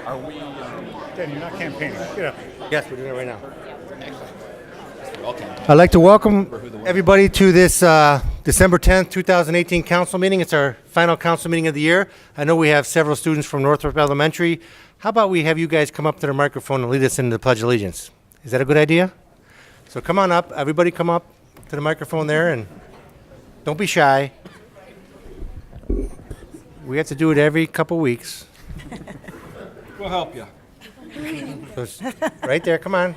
Are we? Dan, you're not campaigning. Get up. Yes, we're doing it right now. I'd like to welcome everybody to this December 10th, 2018 council meeting. It's our final council meeting of the year. I know we have several students from Northrop Elementary. How about we have you guys come up to the microphone and lead us into the Pledge of Allegiance? Is that a good idea? So come on up. Everybody come up to the microphone there and don't be shy. We have to do it every couple weeks. We'll help you. So right there, come on.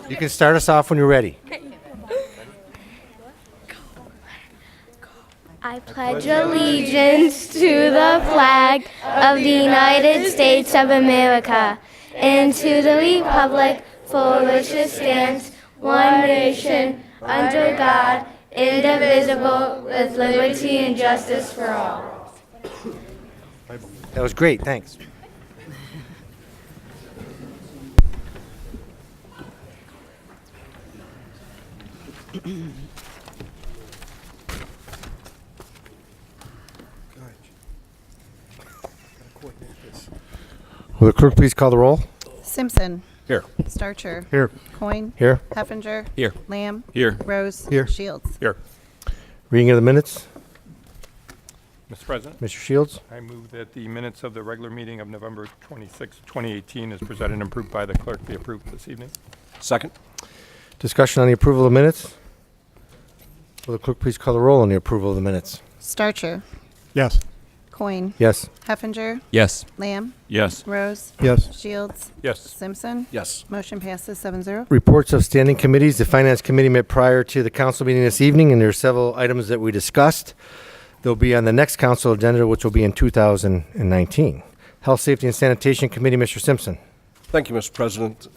You can start us off when you're ready. I pledge allegiance to the flag of the United States of America and to the republic for which it stands, one nation, under God, indivisible, with liberty and justice for all. That was great, thanks. Will the clerk please call the roll? Simpson. Here. Starcher. Here. Coin. Here. Heffinger. Here. Lamb. Here. Rose. Here. Shields. Here. Reading of the minutes. Mr. President, Mr. Shields. I move that the minutes of the regular meeting of November 26, 2018 as presented and approved by the clerk be approved this evening. Second. Discussion on the approval of minutes. Will the clerk please call the roll on the approval of the minutes? Starcher. Yes. Coin. Yes. Heffinger. Yes. Lamb. Yes. Rose. Yes. Shields. Yes. Simpson. Yes. Motion passes 7-0. Reports of standing committees. The Finance Committee met prior to the council meeting this evening, and there are several items that we discussed. They'll be on the next council agenda, which will be in 2019. Health, Safety, and Sanitation Committee, Mr. Simpson. Thank you, Mr. President.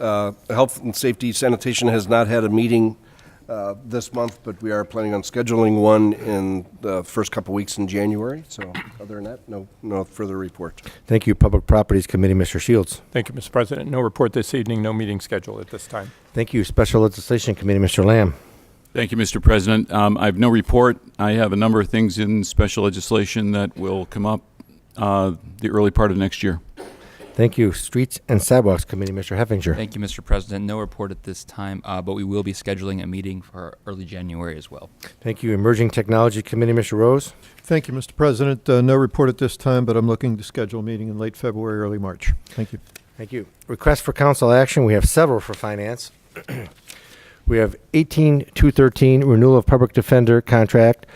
Health and Safety Sanitation has not had a meeting this month, but we are planning on scheduling one in the first couple weeks in January. So other than that, no further report. Thank you, Public Properties Committee, Mr. Shields. Thank you, Mr. President. No report this evening, no meeting scheduled at this time. Thank you, Special Legislation Committee, Mr. Lamb. Thank you, Mr. President. I have no report. I have a number of things in special legislation that will come up the early part of next year. Thank you, Streets and Sidewalks Committee, Mr. Heffinger. Thank you, Mr. President. No report at this time, but we will be scheduling a meeting for early January as well. Thank you, Emerging Technology Committee, Mr. Rose. Thank you, Mr. President. No report at this time, but I'm looking to schedule a meeting in late February, early March. Thank you. Thank you. Request for council action. We have several for finance. We have 18-213, renewal of public defender contract.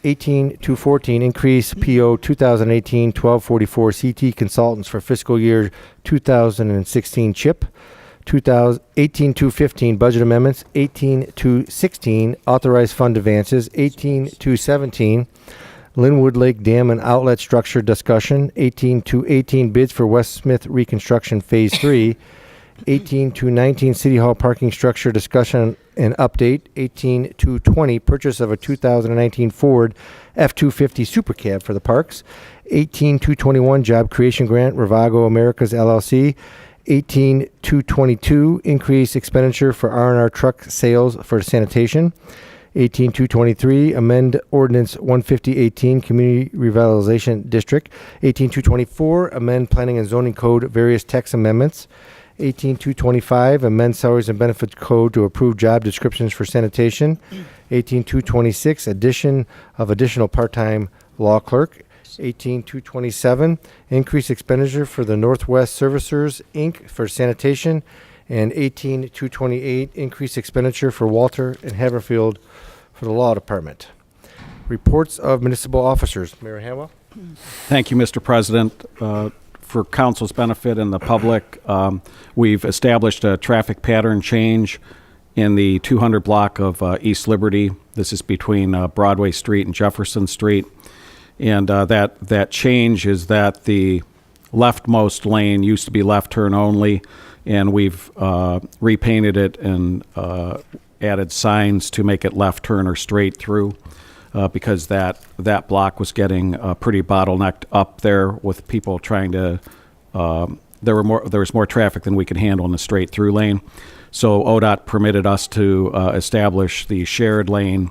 18-214, increase PO 2018-1244 CT Consultants for fiscal year 2016 CHIP. 18-215, budget amendments. 18-216, authorized fund advances. 18-217, Linwood Lake Dam and Outlet Structure discussion. 18-218, bids for West Smith Reconstruction Phase 3. 18-19, City Hall parking structure discussion and update. 18-20, purchase of a 2019 Ford F-250 Super Cab for the parks. 18-21, job creation grant, Ravago Americas LLC. 18-22, increase expenditure for R&R truck sales for sanitation. 18-223, amend ordinance 150-18, community revitalization district. 18-224, amend planning and zoning code, various text amendments. 18-225, amend salaries and benefits code to approve job descriptions for sanitation. 18-226, addition of additional part-time law clerk. 18-227, increase expenditure for the Northwest Servicers, Inc. for sanitation. And 18-228, increase expenditure for Walter and Haverfield for the law department. Reports of municipal officers. Mayor Hanwell. Thank you, Mr. President. For council's benefit and the public, we've established a traffic pattern change in the 200 block of East Liberty. This is between Broadway Street and Jefferson Street. And that change is that the leftmost lane used to be left turn only, and we've repainted it and added signs to make it left turn or straight through. Because that block was getting pretty bottlenecked up there with people trying to. There was more traffic than we could handle in the straight through lane, so ODOT permitted us to establish the shared lane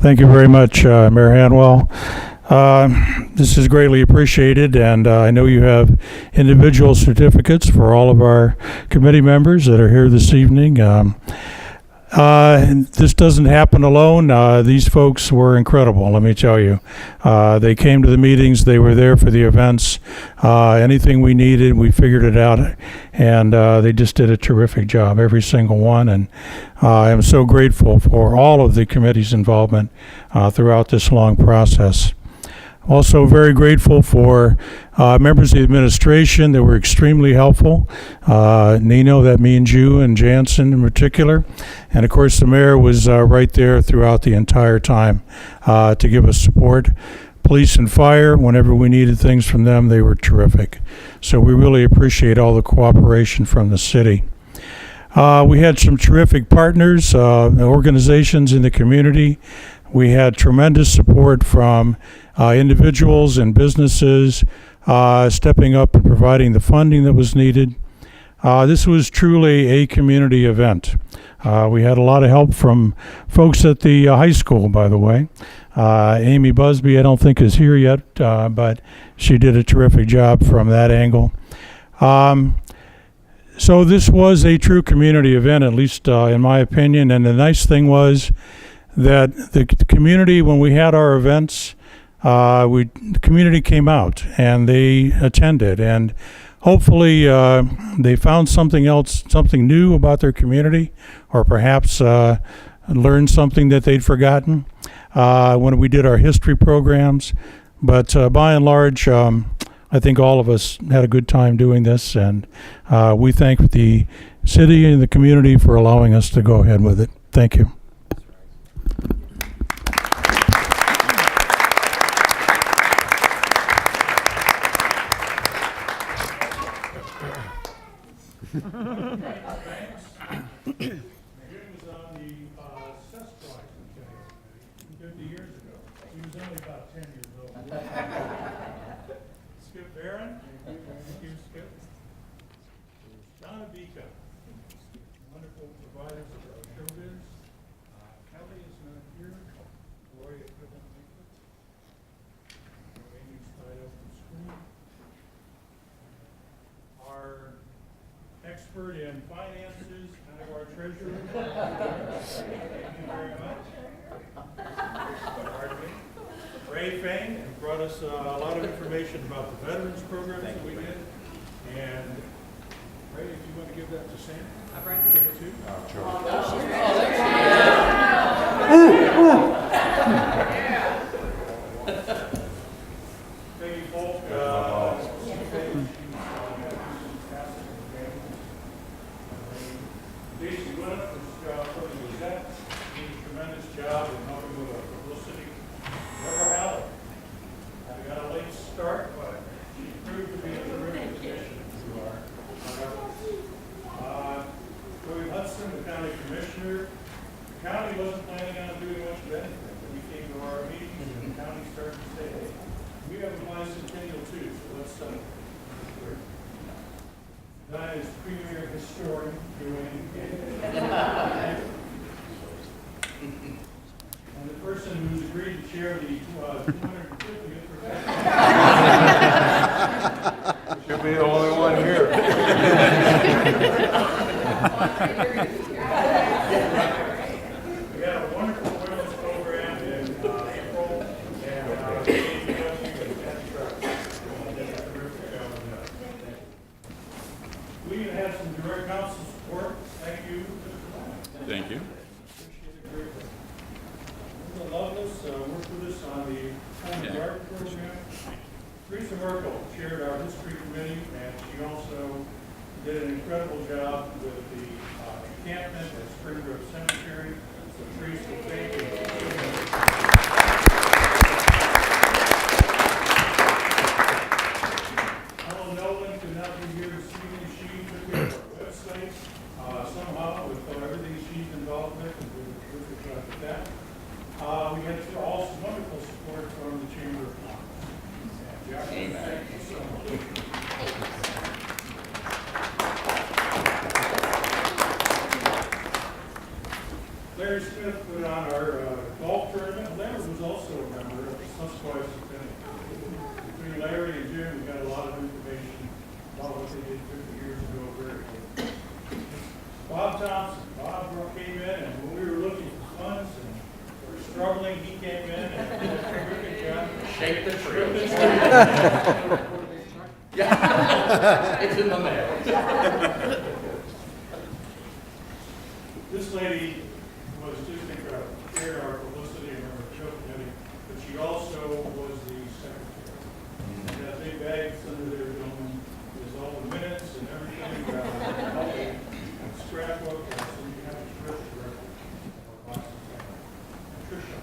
Thank you very much, Mayor Hanwell. This is greatly appreciated, and I know you have individual certificates for all of our committee members that are here this evening. And this doesn't happen alone. These folks were incredible, let me tell you. They came to the meetings, they were there for the events. Anything we needed, we figured it out, and they just did a terrific job, every single one. And I am so grateful for all of the committee's involvement throughout this long process. Also very grateful for members of the administration that were extremely helpful. Nino, that means you, and Jansen in particular. And of course the mayor was right there throughout the entire time to give us support. Police and fire, whenever we needed things from them, they were terrific. So we really appreciate all the cooperation from the city. We had some terrific partners, organizations in the community. We had tremendous support from individuals and businesses stepping up and providing the funding that was needed. This was truly a community event. We had a lot of help from folks at the high school, by the way. Amy Busby, I don't think is here yet, but she did a terrific job from that angle. So this was a true community event, at least in my opinion. And the nice thing was that the community, when we had our events, the community came out and they attended, and hopefully they found something else, something new about their community, or perhaps learned something that they'd forgotten when we did our history programs. But by and large, I think all of us had a good time doing this, and we thank the city and the community for allowing us to go ahead with it. Thank you. Skip Barron. Thank you, Skip. Donna Beacon. Wonderful providers of our showbiz. Kelly is not here. Gloria couldn't make it. Amy's tied up in school. Our expert in finances, kind of our treasurer. Thank you very much. Pardon me. Ray Fang brought us a lot of information about the veterans programs that we did. And Ray, if you want to give that to Sam, I'd like to give it to you. Peggy Polk, Daisy Glenn was from the Gazette, did a tremendous job in helping with our publicity. Never had it. I got a late start, but she proved to be a terrific addition to our efforts. Joey Hudson, the county commissioner. The county wasn't planning on doing much of anything, but we came to our meetings and the county started to say, hey, we have a bicentennial too, so let's celebrate. That is premier historian doing. And the person who's agreed to chair the 250th. Should be the only one here. We had a wonderful wellness program in April, and we even had some direct council support. Thank you. Thank you. Loveless worked with us on the Home and Garden program. Teresa Merkel chaired our history committee, and she also did an incredible job with the encampment at Spring Grove Cemetery. So Teresa, thank you. Ellen Nolan could not be here this evening. She took care of our website somehow with everything she's involved with, and did a terrific job with that. We had also wonderful support from the Chamber of Commerce. Jeff, thank you so much. Larry Smith put on our golf tournament. Larry was also a member of the Susquehanna Affinity. Between Larry and Jim, we got a lot of information about what they did 50 years ago. Very good. Bob Thompson. Bob came in, and when we were looking for funds and we were struggling, he came in and did a terrific job. Shake the tree. It's in the mail. This lady was just incredible. Shared our publicity and our show committee, but she also was the secretary. And that big bag under there, gentlemen, is all the minutes and everything. Scrapbook, and so you have a terrific record of our Boston family. Tricia.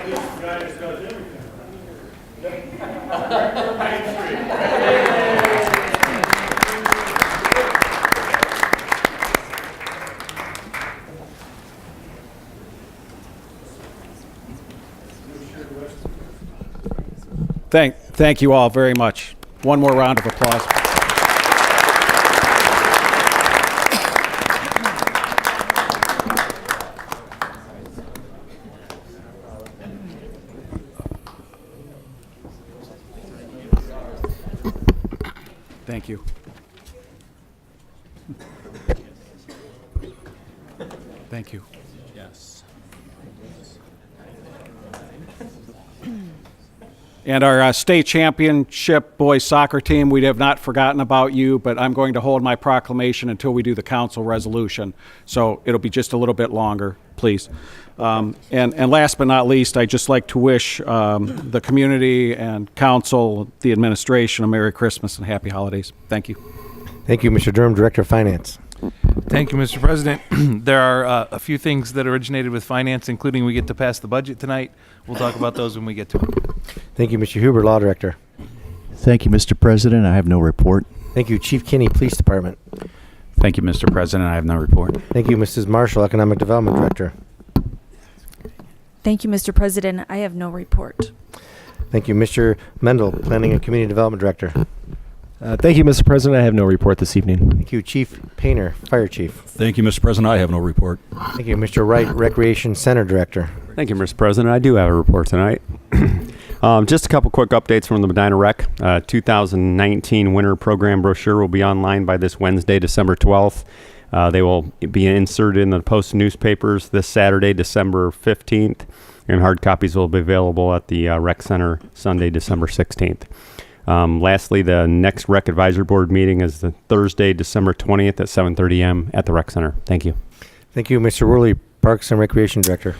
This guy just does everything. Main Street. Thank you all very much. One more round of applause. Thank you. Thank you. Yes. And our state championship boys soccer team, we have not forgotten about you, but I'm going to hold my proclamation until we do the council resolution. So it'll be just a little bit longer, please. And last but not least, I'd just like to wish the community and council, the administration, a Merry Christmas and Happy Holidays. Thank you. Thank you, Mr. Durham, Director of Finance. Thank you, Mr. President. There are a few things that originated with finance, including we get to pass the budget tonight. We'll talk about those when we get to it. Thank you, Mr. Huber, Law Director. Thank you, Mr. President. I have no report. Thank you, Chief Kinney, Police Department. Thank you, Mr. President. I have no report. Thank you, Mrs. Marshall, Economic Development Director. Thank you, Mr. President. I have no report. Thank you, Mr. Mendel, Planning and Community Development Director. Thank you, Mr. President. I have no report this evening. Thank you, Chief Painter, Fire Chief. Thank you, Mr. President. I have no report. Thank you, Mr. Wright, Recreation Center Director. Thank you, Mr. President. I do have a report tonight. Just a couple quick updates from the Medina Rec. 2019 winter program brochure will be online by this Wednesday, December 12th. They will be inserted in the Post newspapers this Saturday, December 15th, and hard copies will be available at the Rec Center Sunday, December 16th. Lastly, the next Rec Advisory Board meeting is the Thursday, December 20th at 7:30 a.m. at the Rec Center. Thank you. Thank you, Mr. Worley, Parks and Recreation Director.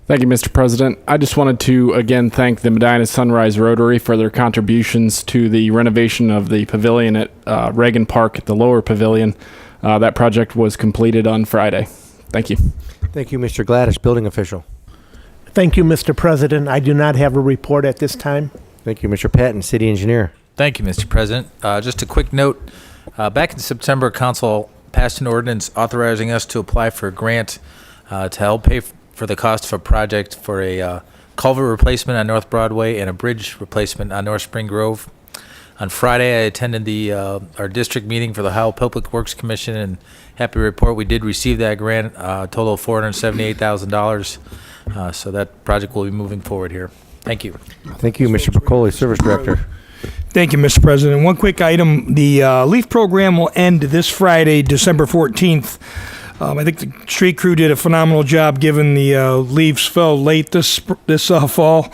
Thank you, Mr. President. I just wanted to again thank the Medina Sunrise Rotary for their contributions to the renovation of the pavilion at Reagan Park at the lower pavilion. That project was completed on Friday. Thank you. Thank you, Mr. Gladish, Building Official. Thank you, Mr. President. I do not have a report at this time. Thank you, Mr. Patton, City Engineer. Thank you, Mr. President. Just a quick note. Back in September, Council passed an ordinance authorizing us to apply for a grant to help pay for the cost of a project for a culvert replacement on North Broadway and a bridge replacement on North Spring Grove. On Friday, I attended our district meeting for the Ohio Public Works Commission, and happy to report we did receive that grant, a total of $478,000. So that project will be moving forward here. Thank you. Thank you, Mr. Piccoli, Service Director. Thank you, Mr. President. One quick item. The LEAF program will end this Friday, December 14th. I think the street crew did a phenomenal job given the leaves fell late this fall.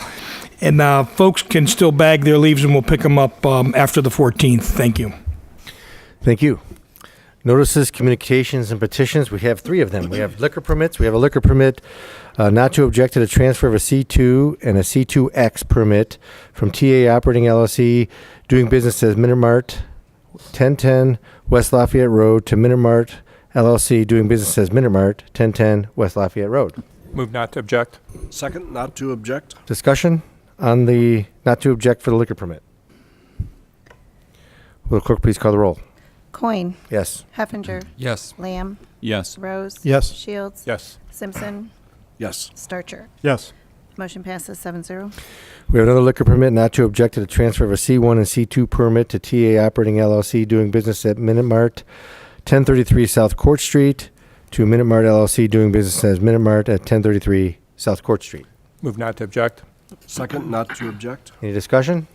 And folks can still bag their leaves and we'll pick them up after the 14th. Thank you. Thank you. Notices, communications, and petitions. We have 3 of them. We have liquor permits. We have a liquor permit not to object to the transfer of a C2 and a C2X permit from TA Operating LLC doing business as Minimart, 1010 West Lafayette Road, to Minimart LLC doing business as Minimart, 1010 West Lafayette Road. Move not to object. Second, not to object. Discussion on the not to object for the liquor permit. Will the clerk please call the roll? Coin. Yes. Heffinger. Yes. Lamb. Yes. Rose. Yes. Shields. Yes. Simpson. Yes. Starcher. Yes. Motion passes 7-0. We have another liquor permit not to object to the transfer of a C1 and C2 permit to TA Operating LLC doing business at Minute Mart, 1033 South Court Street, to Minute Mart LLC doing business as Minute Mart at 1033 South Court Street. Move not to object. Second, not to object. Any discussion?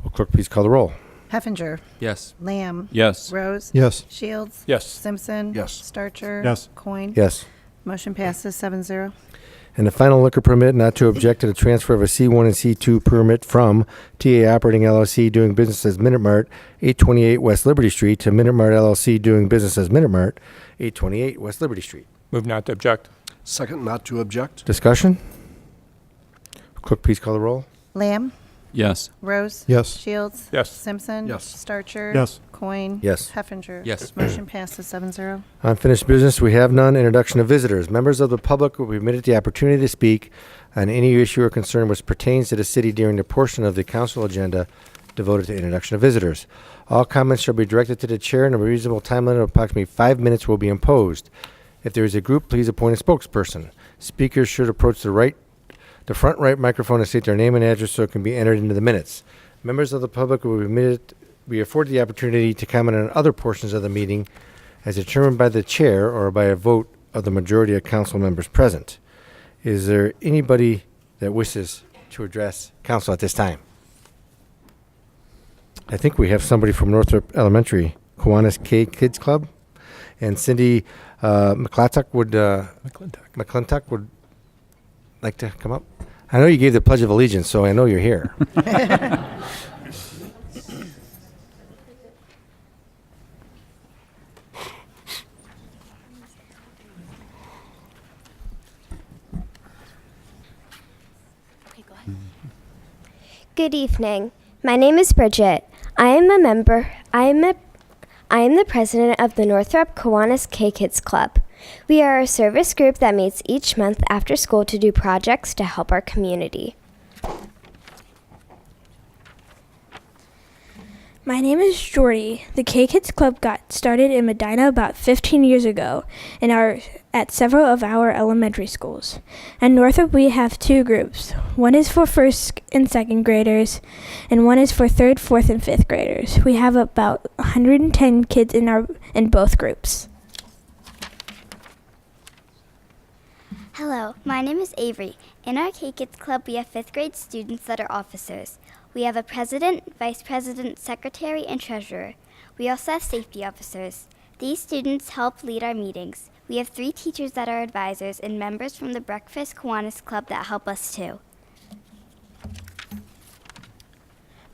Will clerk please call the roll? Heffinger. Yes. Lamb. Yes. Rose. Yes. Shields. Yes. Simpson. Yes. Starcher. Yes. Coin. Yes. Motion passes 7-0. And the final liquor permit not to object to the transfer of a C1 and C2 permit from TA Operating LLC doing business as Minute Mart, 828 West Liberty Street, to Minute Mart LLC doing business as Minute Mart, 828 West Liberty Street. Move not to object. Second, not to object. Discussion? Clerk, please call the roll. Lamb. Yes. Rose. Yes. Shields. Yes. Simpson. Yes. Starcher. Yes. Coin. Yes. Heffinger. Yes. Motion passes 7-0. Unfinished business, we have none. Introduction of visitors. Members of the public will be permitted the opportunity to speak on any issue or concern which pertains to the city during the portion of the council agenda devoted to introduction of visitors. All comments shall be directed to the chair, and a reasonable time limit of approximately 5 minutes will be imposed. If there is a group, please appoint a spokesperson. Speakers should approach the front right microphone and state their name and address so it can be entered into the minutes. Members of the public will be afforded the opportunity to comment on other portions of the meeting as determined by the chair or by a vote of the majority of council members present. Is there anybody that wishes to address council at this time? I think we have somebody from Northrop Elementary, Kiwanis K Kids Club, and Cindy McClintock would like to come up. I know you gave the Pledge of Allegiance, so I know you're here. Good evening. My name is Bridget. I am the president of the Northrop Kiwanis K-Kids Club. We are a service group that meets each month after school to do projects to help our community. My name is Jordy. The K-Kids Club got started in Medina about 15 years ago and are at several of our elementary schools. At Northrop, we have two groups. One is for first and second graders, and one is for third, fourth, and fifth graders. We have about 110 kids in both groups. Hello, my name is Avery. In our K-Kids Club, we have 5th grade students that are officers. We have a president, vice president, secretary, and treasurer. We also have safety officers. These students help lead our meetings. We have 3 teachers that are advisors and members from the Breakfast Kiwanis Club that help us too.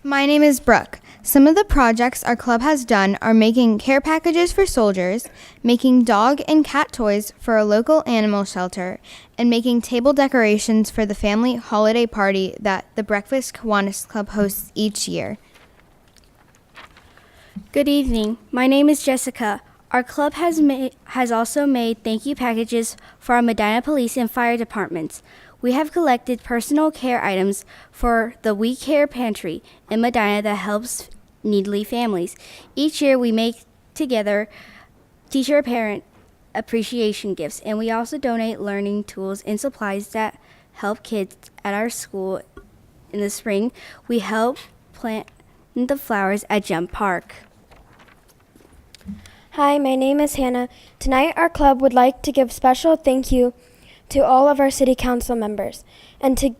My name is Brooke. Some of the projects our club has done are making care packages for soldiers, making dog and cat toys for a local animal shelter, and making table decorations for the family holiday party that the Breakfast Kiwanis Club hosts each year. Good evening. My name is Jessica. Our club has also made thank you packages for our Medina Police and Fire departments. We have collected personal care items for the We Care Pantry in Medina that helps needy families. Each year we make together teacher-parent appreciation gifts, and we also donate learning tools and supplies that help kids at our school. In the spring, we help plant the flowers at Jump Park. Hi, my name is Hannah. Tonight our club would like to give special thank you to all of our city council members and to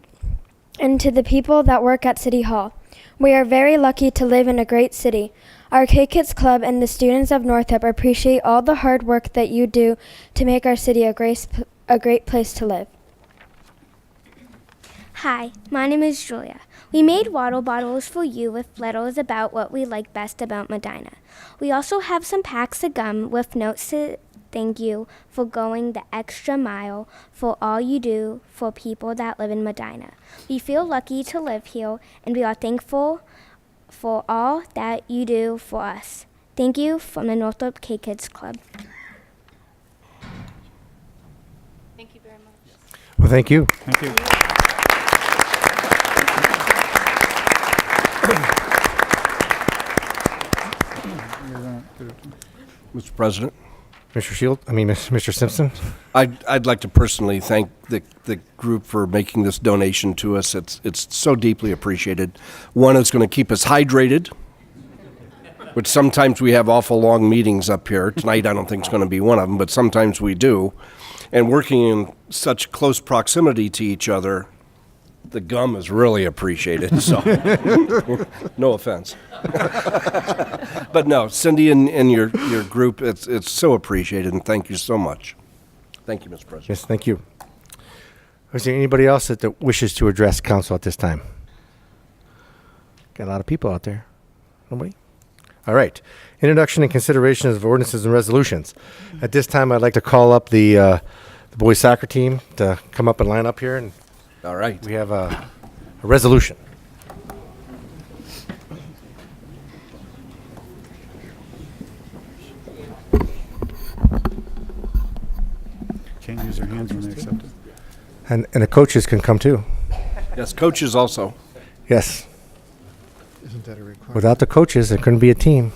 the people that work at City Hall. We are very lucky to live in a great city. Our K-Kids Club and the students of Northrop appreciate all the hard work that you do to make our city a great place to live. Hi, my name is Julia. We made water bottles for you with letters about what we like best about Medina. We also have some packs of gum with notes to thank you for going the extra mile for all you do for people that live in Medina. We feel lucky to live here, and we are thankful for all that you do for us. Thank you from the Northrop K-Kids Club. Thank you very much. Well, thank you. Thank you. Mr. President, Mr. Simpson? I'd like to personally thank the group for making this donation to us. It's so deeply appreciated. One, it's going to keep us hydrated, which sometimes we have awful long meetings up here. Tonight I don't think it's going to be one of them, but sometimes we do. And working in such close proximity to each other, the gum is really appreciated, so no offense. But no, Cindy and your group, it's so appreciated, and thank you so much. Thank you, Mr. President. Yes, thank you. Is there anybody else that wishes to address council at this time? Got a lot of people out there. Nobody? All right. Introduction and consideration of ordinances and resolutions. At this time, I'd like to call up the boys soccer team to come up and line up here. And all right. We have a resolution. Can't use their hands when they accept it. And the coaches can come too. Yes, coaches also. Yes. Isn't that a requirement? Without the coaches, there couldn't be a team.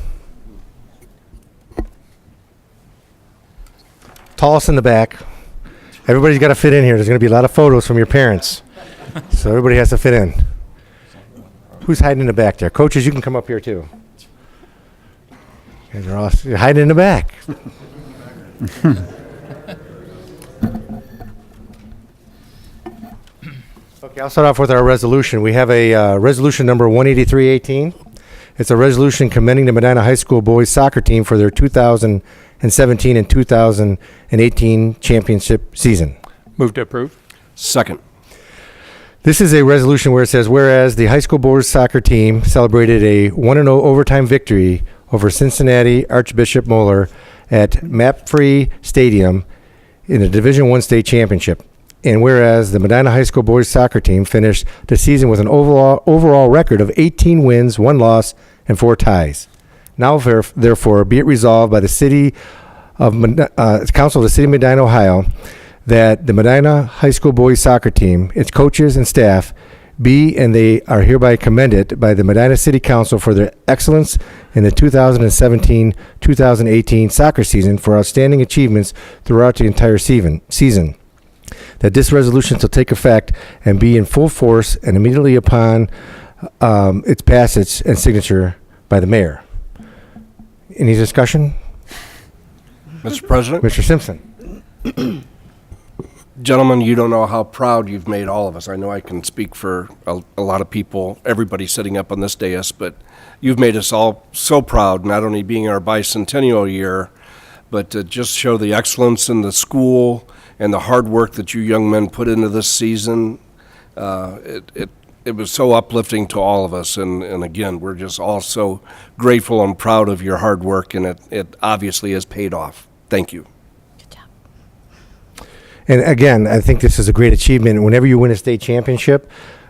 Tallest in the back. Everybody's got to fit in here. There's going to be a lot of photos from your parents. So everybody has to fit in. Who's hiding in the back there? Coaches, you can come up here too. You guys are all you're hiding in the back. Okay, I'll start off with our resolution. We have a resolution number 18318. It's a resolution commending the Medina High School boys soccer team for their 2017 and 2018 championship season. Move to approve. Second. This is a resolution where it says, whereas the high school boys soccer team celebrated a 1-0 overtime victory over Cincinnati Archbishop Moeller at Mapfre Stadium in the Division I state championship. And whereas the Medina High School boys soccer team finished the season with an overall record of 18 wins, 1 loss, and 4 ties. Now, therefore, be it resolved by the City of Council of the City of Medina, Ohio, that the Medina High School boys soccer team, its coaches and staff, be and they are hereby commended by the Medina City Council for their excellence in the 2017-2018 soccer season for outstanding achievements throughout the entire season. That this resolution shall take effect and be in full force and immediately upon its passage and signature by the mayor. Any discussion? Mr. President? Mr. Simpson. Gentlemen, you don't know how proud you've made all of us. I know I can speak for a lot of people, everybody sitting up on this dais, but you've made us all so proud, not only being our bicentennial year, but to just show the excellence in the school and the hard work that you young men put into this season. It was so uplifting to all of us, and again, we're just all so grateful and proud of your hard work, and it obviously has paid off. Thank you. And again, I think this is a great achievement. Whenever you win a state championship,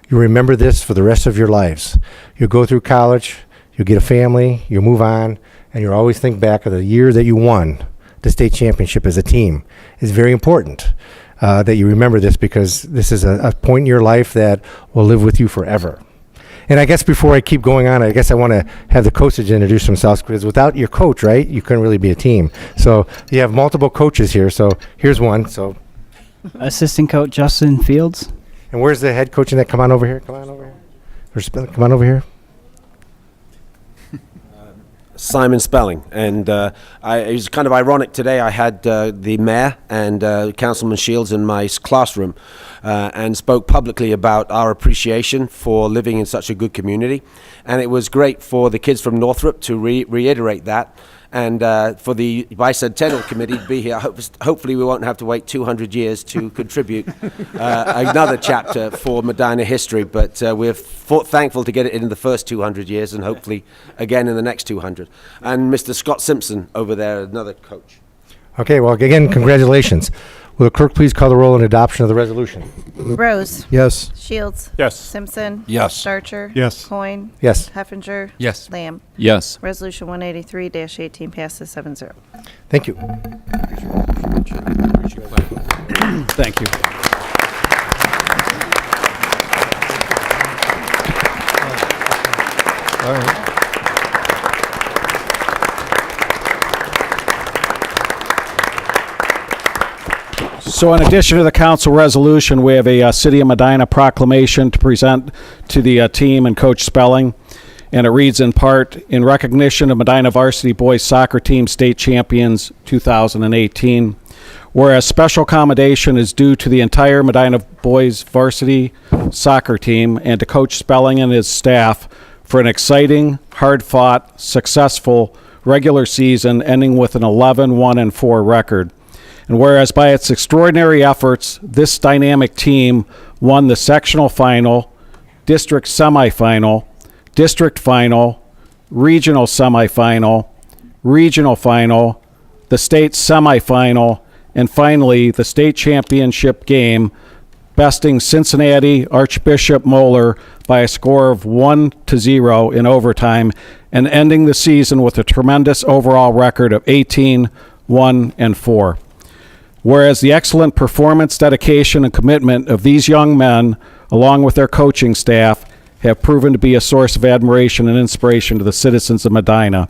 you remember this for the rest of your lives. You'll go through college, you'll get a family, you'll move on, and you'll always think back of the year that you won the state championship as a team. It's very important that you remember this, because this is a point in your life that will live with you forever. And I guess before I keep going on, I guess I want to have the coaches introduce themselves, because without your coach, right, you couldn't really be a team. So you have multiple coaches here. So here's one. So Assistant coach Justin Fields. And where's the head coach in that? Come on over here. Come on over here. Come on over here. Simon Spelling. And it was kind of ironic today. I had the mayor and Councilman Shields in my classroom and spoke publicly about our appreciation for living in such a good community. And it was great for the kids from Northrop to reiterate that. And for the Bicentennial Committee to be here. Hopefully we won't have to wait 200 years to contribute another chapter for Medina history, but we're thankful to get it in the first 200 years and hopefully again in the next 200. And Mr. Scott Simpson over there, another coach. Okay, well, again, congratulations. Will the clerk please call the roll in adoption of the resolution? Rose. Yes. Shields. Yes. Simpson. Yes. Starcher. Yes. Coin. Yes. Heffinger. Yes. Lamb. Yes. Resolution 183-18 passes 7-0. Thank you. Thank you. All right. So in addition to the council resolution, we have a City of Medina proclamation to present to the team and Coach Spelling. And it reads in part, in recognition of Medina Varsity Boys Soccer Team State Champions 2018, whereas special commendation is due to the entire Medina Boys Varsity Soccer Team and to Coach Spelling and his staff for an exciting, hard-fought, successful regular season ending with an 11-1-4 record. And whereas by its extraordinary efforts, this dynamic team won the sectional final, district semifinal, district final, regional semifinal, regional final, the state semifinal, and finally the state championship game, besting Cincinnati Archbishop Moeller by a score of 1-0 in overtime and ending the season with a tremendous overall record of 18-1-4. Whereas the excellent performance, dedication, and commitment of these young men, along with their coaching staff, have proven to be a source of admiration and inspiration to the citizens of Medina.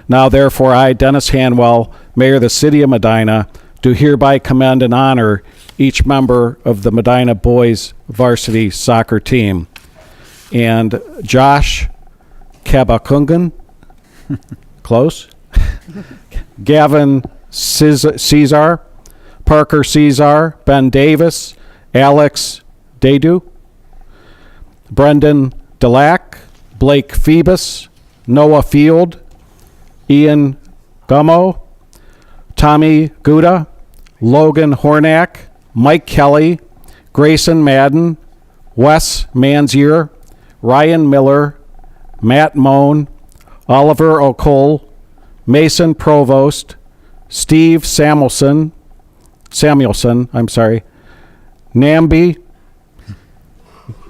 Now, therefore, I, Dennis Hanwell, Mayor of the City of Medina, do hereby commend and honor each member of the Medina Boys Varsity Soccer Team. And Josh Kabakungan, close, Gavin Caesar, Parker Caesar, Ben Davis, Alex Dedu, Brendan Delac, Blake Phoebus, Noah Field, Ian Gummo, Tommy Gouda, Logan Hornack, Mike Kelly, Grayson Madden, Wes Manzier, Ryan Miller, Matt Moan, Oliver O'Cole, Mason Provost, Steve Samuelson,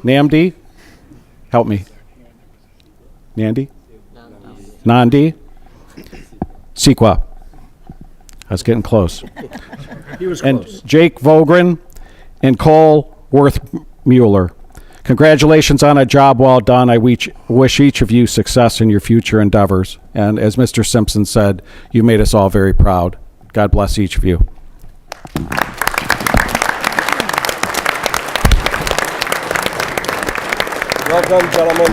Namdi, help me. Nandi, Sequa. I was getting close. He was And close. Jake Vogren and Cole Worth-Mueller. Congratulations on a job well done. I wish each of you success in your future endeavors. And as Mr. Simpson said, you made us all very proud. God bless each of you. Well done, gentlemen.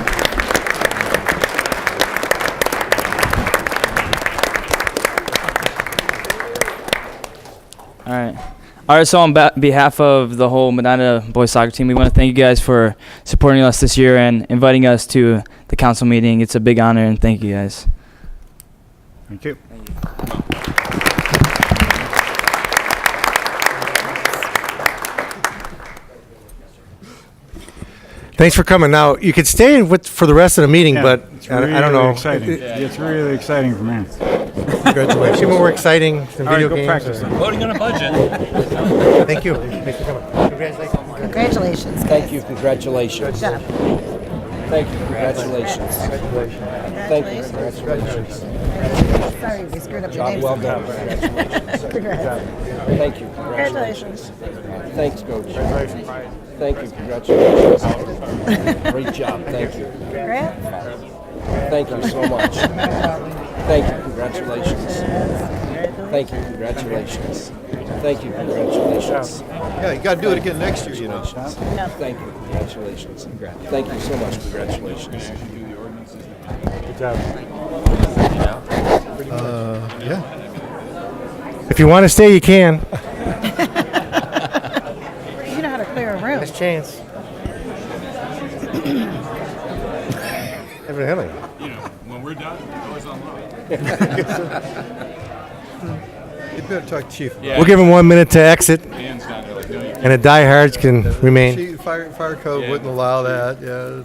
All right. All right, so on behalf of the whole Medina boys soccer team, we want to thank you guys for supporting us this year and inviting us to the council meeting. It's a big honor, and thank you guys. Thank you. Thanks for coming. Now, you could stay for the rest of the meeting, Yeah, but it's I really don't know. Exciting. It's really exciting for me. Congratulations. Even more exciting than All right, video go games. practice then. Voting on a budget. Thank you. Thanks for coming. Congratulations. Congratulations. Thank you, congratulations. Good job. Thank you, congratulations. Thank you, congratulations. Sorry, we screwed up your Job name. well done. Congratulations. Congrats. Thank you, Congratulations. Thanks, Coach. Thank you, congratulations. Great job, thank you. Congrats. Thank you so much. Thank you, congratulations. Thank you, congratulations. Thank you, congratulations. Yeah, you got to do it again next year, you know. Thank you, congratulations. Thank you so much, congratulations. Good job. Yeah. If you want to stay, you can. You know how to clear a room. Nice chance. Evidently. You know, when we're done, doors unlocked. You better talk to Chief. We'll give him 1 minute to exit, Dan's down there like, no, you and the diehards can remain. Chief, fire code wouldn't allow that, yeah.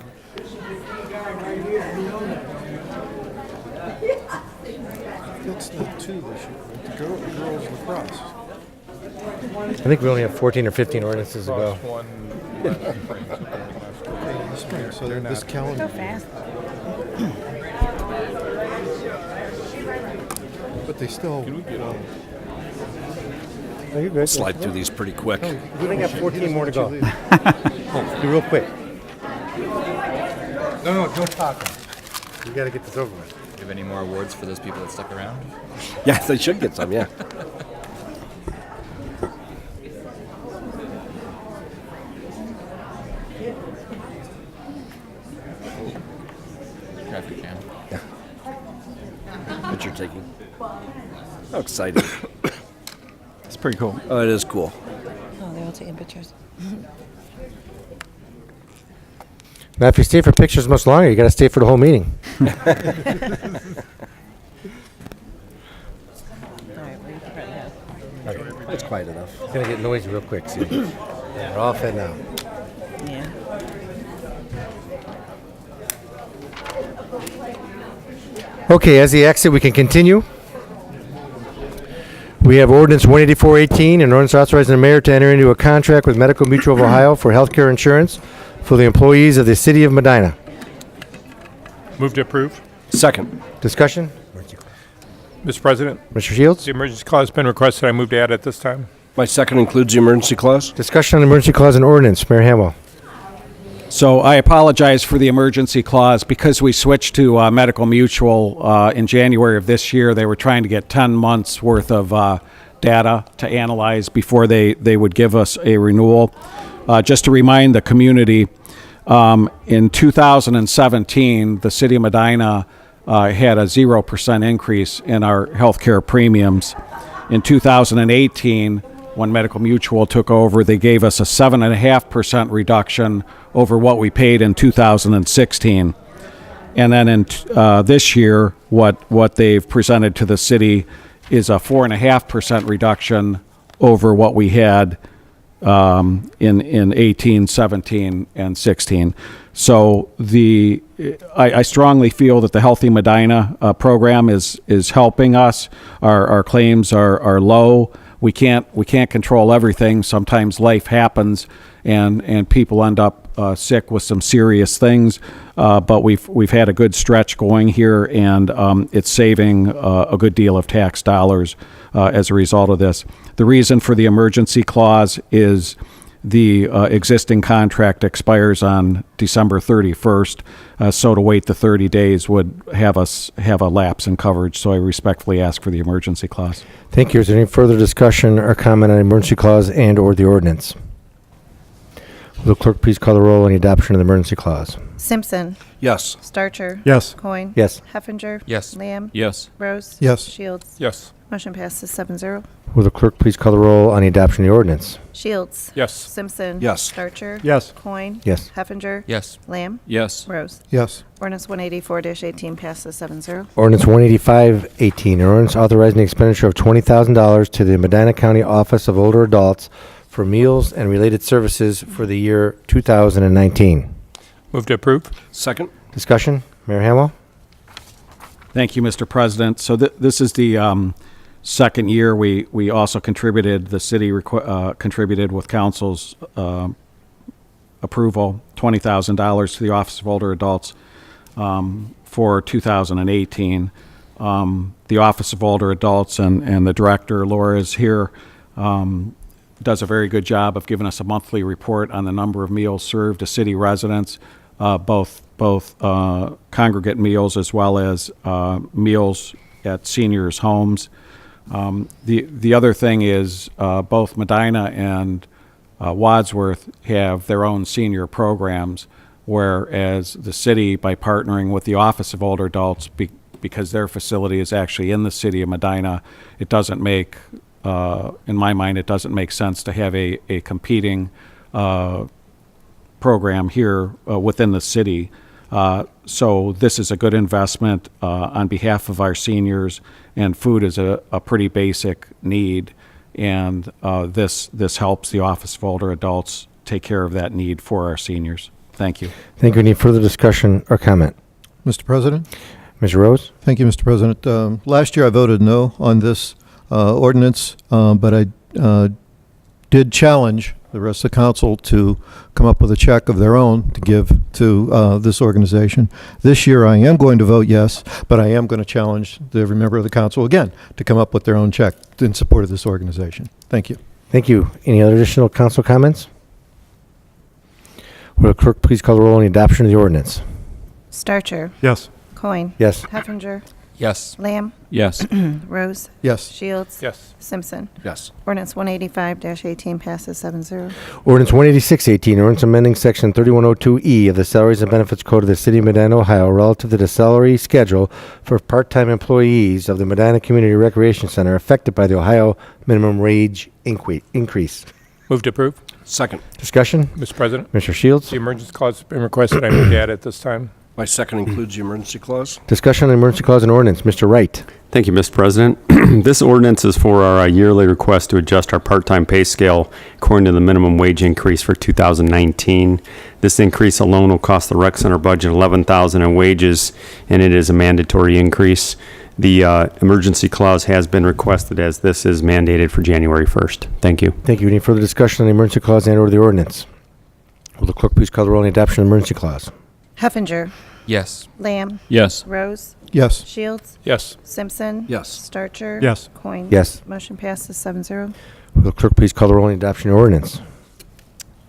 That's not two this year. The girls lacrosse. I think we only have 14 or 15 ordinances to go. This spring, so this calendar. So fast. But they still. Oh, you're good. Slide through these pretty quick. We only got 14 more to go. Be real quick. No, don't talk. We got to get this over with. Do you have any more awards for those people that stuck around? Yeah, they should get some, yeah. How exciting. It's pretty cool. Oh, it is cool. Oh, they're all taking pictures. Now, if you stay for pictures much longer, you got to stay for the whole meeting. It's quiet enough. It's going to get noisy real quick, see? We're all fed now. Yeah. Okay, as the exit, we can continue. We have ordinance 18418, an ordinance authorizing the mayor to enter into a contract with Medical Mutual of Ohio for healthcare insurance for the employees of the city of Medina. Move to approve. Second. Discussion? Mr. President, Mr. Shields? the emergency clause has been requested. I move to add at this time. My second includes the emergency clause. Discussion on emergency clause and ordinance. Mayor Hamwell. So I apologize for the emergency clause. Because we switched to Medical Mutual in January of this year, they were trying to get 10 months worth of data to analyze before they would give us a renewal. Just to remind the community, in 2017, the city of Medina had a 0% increase in our healthcare premiums. In 2018, when Medical Mutual took over, they gave us a 7.5% reduction over what we paid in 2016. And then in this year, what they've presented to the city is a 4.5% reduction over what we had in 18, 17, and 16. So I strongly feel that the Healthy Medina program is helping us. Our claims are low. We can't control everything. Sometimes life happens, and people end up sick with some serious things. But we've had a good stretch going here, and it's saving a good deal of tax dollars as a result of this. The reason for the emergency clause is the existing contract expires on December 31st, so to wait the 30 days would have us have a lapse in coverage, so I respectfully ask for the emergency clause. Thank you. Is there any further discussion or comment on emergency clause and or the ordinance? Will the clerk please call the roll on the adoption of the emergency clause? Simpson. Yes. Starcher. Yes. Coin. Yes. Heffinger. Yes. Lamb. Yes. Rose. Yes. Shields. Yes. Motion passes 7-0. Will the clerk please call the roll on the adoption of the ordinance? Shields. Yes. Simpson. Yes. Starcher. Yes. Coin. Yes. Heffinger. Yes. Lamb. Yes. Rose. Yes. Ordinance 184-18 passes 7-0. Ordinance 185-18, an ordinance authorizing the expenditure of $20,000 to the Medina County Office of Older Adults for meals and related services for the year 2019. Move to approve. Second. Discussion? Mayor Hamwell? Thank you, Mr. President. So this is the second year we also contributed, the city contributed with council's approval, $20,000 to the Office of Older Adults for 2018. The Office of Older Adults and the director, Laura, is here, does a very good job of giving us a monthly report on the number of meals served to city residents, both congregate meals as well as meals at seniors' homes. The other thing is both Medina and Wadsworth have their own senior programs, whereas the city, by partnering with the Office of Older Adults, because their facility is actually in the city of Medina, it doesn't make, in my mind, it doesn't make sense to have a competing program here within the city. So this is a good investment on behalf of our seniors, and food is a pretty basic need, and this helps the Office of Older Adults take care of that need for our seniors. Thank you. Thank you. Any further discussion or comment? Mr. President? Mr. Rose? Thank you, Mr. President. Last year I voted no on this ordinance, but I did challenge the rest of the council to come up with a check of their own to give to this organization. This year I am going to vote yes, but I am going to challenge every member of the council again to come up with their own check in support of this organization. Thank you. Thank you. Any other additional council comments? Will the clerk please call the roll on the adoption of the ordinance? Starcher. Yes. Coin. Yes. Heffinger. Yes. Lamb. Yes. Rose. Yes. Shields. Yes. Simpson. Yes. Ordinance 185-18 passes 7-0. Ordinance 186-18, ordinance amending section 3102E of the Salaries and Benefits Code of the City of Medina, Ohio, relative to the salary schedule for part-time employees of the Medina Community Recreation Center affected by the Ohio minimum wage increase. Move to approve. Second. Discussion? Mr. President, Mr. Shields? the emergency clause has been requested. I move to add it this time. My second includes the emergency clause. Discussion on emergency clause and ordinance. Mr. Wright? Thank you, Mr. President. This ordinance is for our yearly request to adjust our part-time pay scale according to the minimum wage increase for 2019. This increase alone will cost the rec center budget $11,000 in wages, and it is a mandatory increase. The emergency clause has been requested as this is mandated for January 1st. Thank you. Thank you. Any further discussion on the emergency clause and or the ordinance? Will the clerk please call the roll on the adoption of the emergency clause? Heffinger. Yes. Lamb. Yes. Rose. Yes. Shields. Yes. Simpson. Yes. Starcher. Yes. Coin. Yes. Motion passes 7-0. Will the clerk please call the roll on the adoption of the ordinance?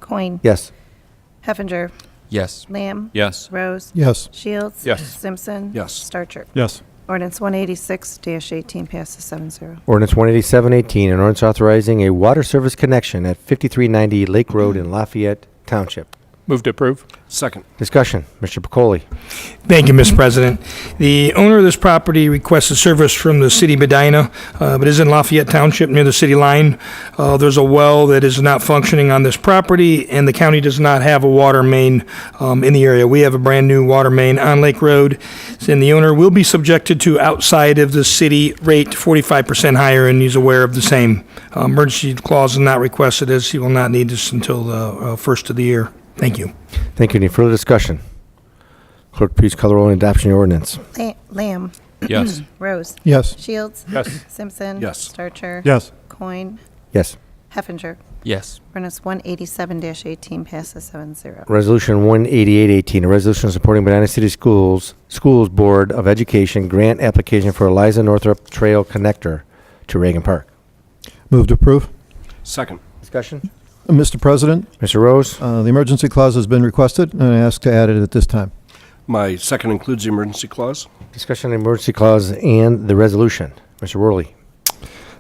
Coin. Yes. Heffinger. Yes. Lamb. Yes. Rose. Yes. Shields. Yes. Simpson. Yes. Starcher. Yes. Ordinance 186-18 passes 7-0. Ordinance 187-18, an ordinance authorizing a water service connection at 5390 Lake Road in Lafayette Township. Move to approve. Second. Discussion. Mr. Pacoli? Thank you, Mr. President. The owner of this property requests a service from the city of Medina, but is in Lafayette Township near the city line. There's a well that is not functioning on this property, and the county does not have a water main in the area. We have a brand-new water main on Lake Road, and the owner will be subjected to outside of the city rate, 45% higher, and he's aware of the same. Emergency clause is not requested, as he will not need this until the first of the year. Thank you. Thank you. Any further discussion? Clerk, please call the roll on adoption of the ordinance. Lamb. Yes. Rose. Yes. Shields. Yes. Simpson. Yes. Starcher. Yes. Coin. Yes. Heffinger. Yes. Ordinance 187-18 passes 7-0. Resolution 188-18, a resolution supporting Medina City Schools Board of Education grant application for Eliza Northrop Trail Connector to Reagan Park. Move to approve. Second. Discussion? Mr. President, Mr. Rose? the emergency clause has been requested, and I ask to add it at this time. My second includes the emergency clause. Discussion on the emergency clause and the resolution. Mr. Worley?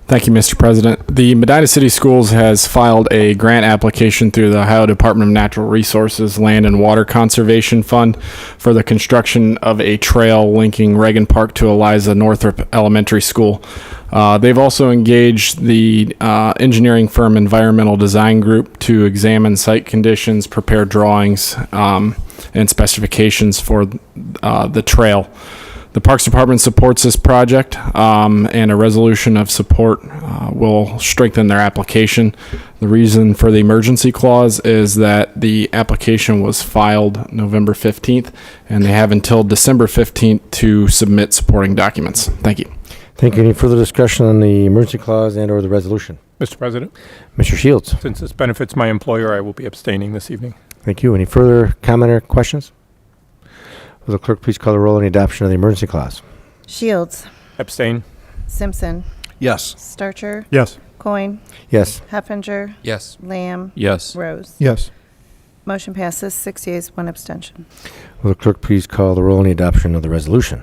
Thank you, Mr. President. The Medina City Schools has filed a grant application through the Ohio Department of Natural Resources Land and Water Conservation Fund for the construction of a trail linking Reagan Park to Eliza Northrop Elementary School. They've also engaged the engineering firm Environmental Design Group to examine site conditions, prepare drawings, and specifications for the trail. The Parks Department supports this project, and a resolution of support will strengthen their application. The reason for the emergency clause is that the application was filed November 15th, and they have until December 15th to submit supporting documents. Thank you. Thank you. Any further discussion on the emergency clause and or the resolution? Mr. President, Mr. Shields? since this benefits my employer, I will be abstaining this evening. Thank you. Any further comment or questions? Will the clerk please call the roll on the adoption of the emergency clause? Shields. Abstain. Simpson. Yes. Starcher. Yes. Coin. Yes. Heffinger. Yes. Lamb. Yes. Rose. Yes. Motion passes 6 yeas, 1 abstention. Will the clerk please call the roll on the adoption of the resolution?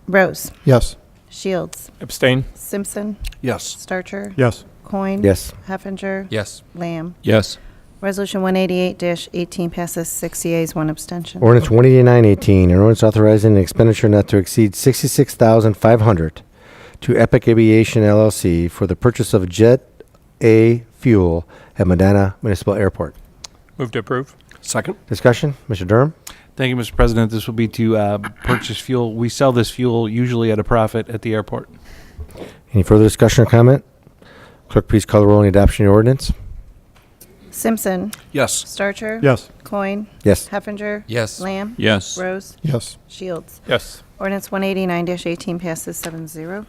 Rose. Yes. Shields. Abstain. Simpson. Yes. Starcher. Yes. Coin. Yes. Heffinger. Yes. Lamb. Yes. Resolution 188-18 passes 6 yeas, 1 abstention. Ordinance 189-18, an ordinance authorizing an expenditure not to exceed $66,500 to Epic Aviation LLC for the purchase of Jet A fuel at Medina Municipal Airport. Move to approve. Second. Discussion? Mr. Durham? Thank you, Mr. President. This will be to purchase fuel. We sell this fuel usually at a profit at the airport. Any further discussion or comment? Clerk, please call the roll on the adoption of the ordinance. Simpson. Yes. Starcher. Yes. Coin. Yes. Heffinger. Yes. Lamb. Yes. Rose. Yes. Shields. Yes. Ordinance 189-18 passes 7-0.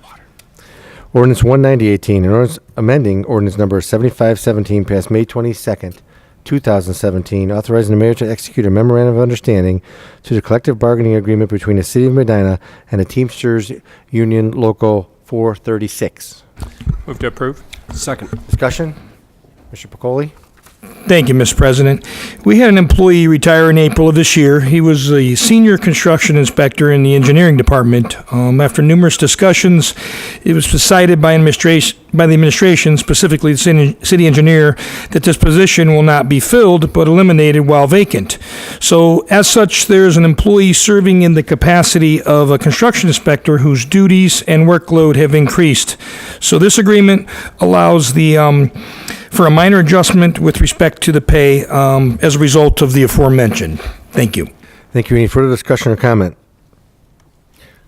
Ordinance 190-18, an ordinance amending ordinance number 7517 passed May 22nd, 2017, authorizing the mayor to execute a memorandum of understanding to the collective bargaining agreement between the City of Medina and the Teamsters Union Local 436. Move to approve. Second. Discussion? Mr. Pacoli? Thank you, Mr. President. We had an employee retire in April of this year. He was a senior construction inspector in the engineering department. After numerous discussions, it was decided by the administration, specifically the city engineer, that this position will not be filled but eliminated while vacant. So, as such, there's an employee serving in the capacity of a construction inspector whose duties and workload have increased. So, this agreement allows for a minor adjustment with respect to the pay as a result of the aforementioned. Thank you. Thank you. Any further discussion or comment?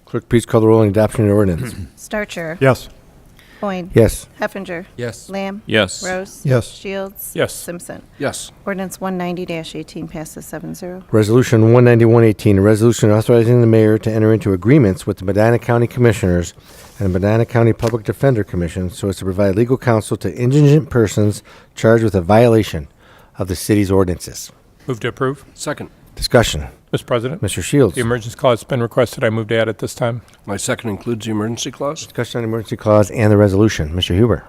Clerk, please call the roll on the adoption of the ordinance. Starcher. Yes. Coin. Yes. Heffinger. Yes. Lamb. Yes. Rose. Yes. Shields. Yes. Simpson. Yes. Ordinance 190-18 passes 7-0. Resolution 191-18, a resolution authorizing the mayor to enter into agreements with the Medina County Commissioners and the Medina County Public Defender Commission so as to provide legal counsel to indigent persons charged with a violation of the city's ordinances. Move to approve. Second. Discussion. Mr. President, Mr. Shields. the emergency clause has been requested. I move to add it this time. My second includes the emergency clause. Discussion on the emergency clause and the resolution. Mr. Huber.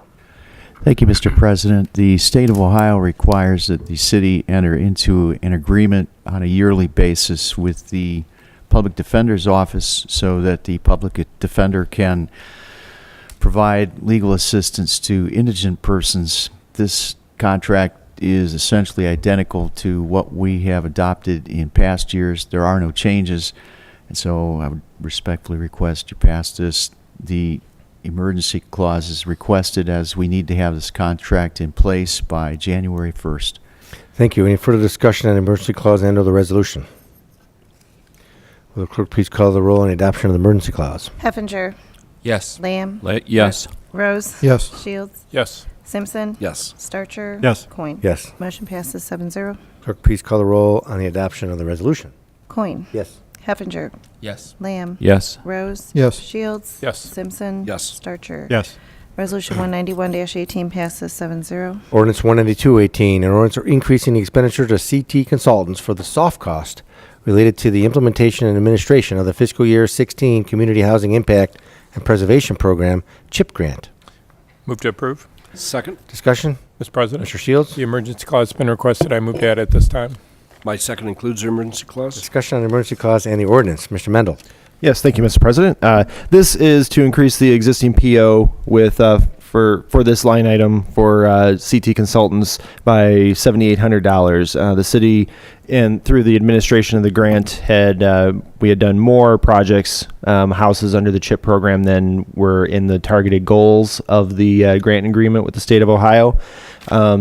Thank you, Mr. President. The state of Ohio requires that the city enter into an agreement on a yearly basis with the Public Defender's Office so that the Public Defender can provide legal assistance to indigent persons. This contract is essentially identical to what we have adopted in past years. There are no changes, and so I would respectfully request you pass this. The emergency clause is requested as we need to have this contract in place by January 1st. Thank you. Any further discussion on the emergency clause and or the resolution? Will the clerk please call the roll on the adoption of the emergency clause? Heffinger. Yes. Lamb. Yes. Rose. Yes. Shields. Yes. Simpson. Yes. Starcher. Yes. Coin. Yes. Motion passes 7-0. Clerk, please call the roll on the adoption of the resolution. Coin. Yes. Heffinger. Yes. Lamb. Yes. Rose. Yes. Shields. Yes. Simpson. Yes. Starcher. Yes. Resolution 191-18 passes 7-0. Ordinance 192-18, an ordinance increasing the expenditure to CT consultants for the soft cost related to the implementation and administration of the fiscal year 16 Community Housing Impact and Preservation Program CHIP grant. Move to approve. Second. Discussion? Mr. President, Mr. Shields? the emergency clause has been requested. I move to add it this time. My second includes the emergency clause. Discussion on the emergency clause and the ordinance. Mr. Mendel. Yes, thank you, Mr. President. This is to increase the existing PO with for this line item for CT consultants by $7,800. The city, and through the administration of the grant, we had done more projects, houses under the CHIP program than were in the targeted goals of the grant agreement with the state of Ohio.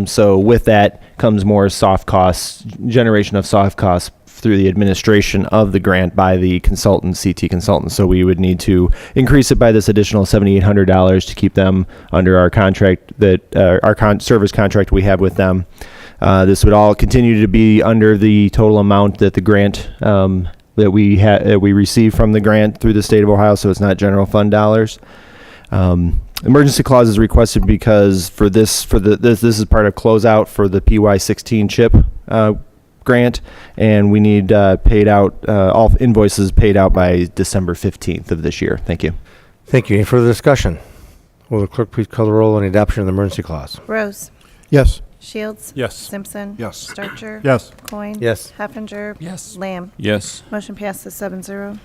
So with that comes more soft costs, generation of soft costs through the administration of the grant by the consultant, CT consultant. So we would need to increase it by this additional $7,800 to keep them under our contract, service contract we have with them. This would all continue to be under the total amount that the grant that we receive from the grant through the state of Ohio. So it's not general fund dollars. Emergency clause is requested because this is part of closeout for the PY16 CHIP grant, and we need paid out all invoices paid out by December 15th of this year. Thank you. Thank you. Any further discussion? Will the clerk please call the roll on the adoption of the emergency clause? Rose. Yes. Shields. Yes. Simpson. Yes. Starcher. Yes. Coin. Yes. Heffinger. Yes. Lamb. Yes. Motion passes 7-0. Will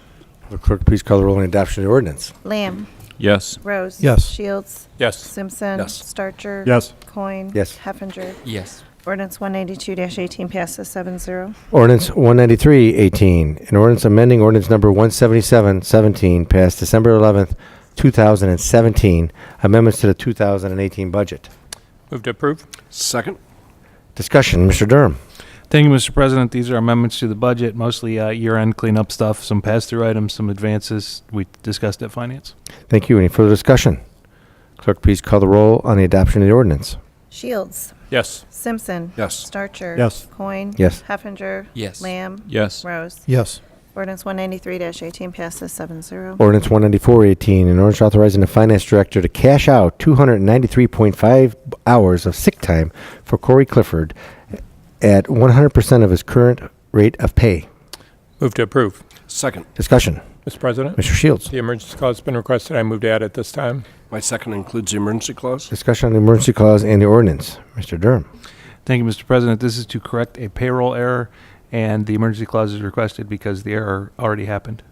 the clerk please call the roll on the adoption of the ordinance? Lamb. Yes. Rose. Yes. Shields. Yes. Simpson. Yes. Starcher. Yes. Coin. Yes. Heffinger. Yes. Ordinance 182-18 passes 7-0. Ordinance 193-18, an ordinance amending ordinance number 177-17 passed December 11th, 2017, amendments to the 2018 budget. Move to approve. Second. Discussion, Mr. Durham. Thank you, Mr. President. These are amendments to the budget, mostly year-end cleanup stuff, some pass-through items, some advances we discussed at Finance. Thank you. Any further discussion? Clerk, please call the roll on the adoption of the ordinance. Shields. Yes. Simpson. Yes. Starcher. Yes. Coin. Yes. Heffinger. Yes. Lamb. Yes. Rose. Yes. Ordinance 193-18 passes 7-0. Ordinance 194-18, an ordinance authorizing the finance director to cash out 293.5 hours of sick time for Corey Clifford at 100% of his current rate of pay. Move to approve. Second. Discussion. Mr. President, Mr. Shields. the emergency clause has been requested. I move to add it this time. My second includes the emergency clause. Discussion on the emergency clause and the ordinance. Mr. Durham. Thank you, Mr. President. This is to correct a payroll error, and the emergency clause is requested because the error already happened.